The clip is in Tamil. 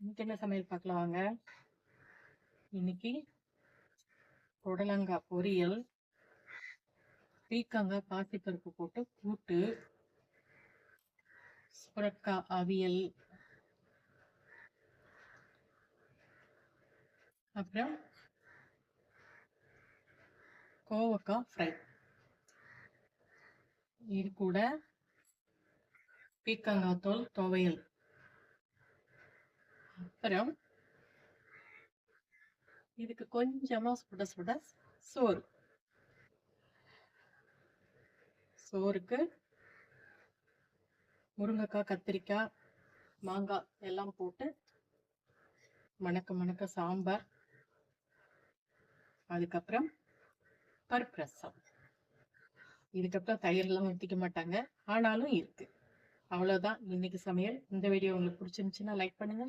இன்னைக்கு என்ன சமையல் பார்க்கலாம் வாங்க. இன்னைக்கு புடலங்காய் பொரியல், பீக்கங்காய் பாசிப்பருப்பு போட்டு கூட்டு, சுரக்காய் அவியல், அப்புறம் கோவக்காய் ஃப்ரை. இது கூட பீக்கங்காய் தோல் துவையல், அப்புறம் இதுக்கு கொஞ்சமா சுட சுட சோறு. சோறுக்கு முருங்கைக்காய், கத்திரிக்காய், மாங்காய் எல்லாம் போட்டு மணக்க மணக்க சாம்பார், அதுக்கப்புறம் பருப்பு ரசம். இதுக்கப்புறம் தயிர்லாம் ஊற்றிக்க மாட்டாங்க, ஆனாலும் இருக்கு. அவ்வளவுதான் இன்னைக்கு சமையல். இந்த வீடியோ உங்களுக்கு பிடிச்சிருந்துச்சுன்னா லைக் பண்ணுங்க.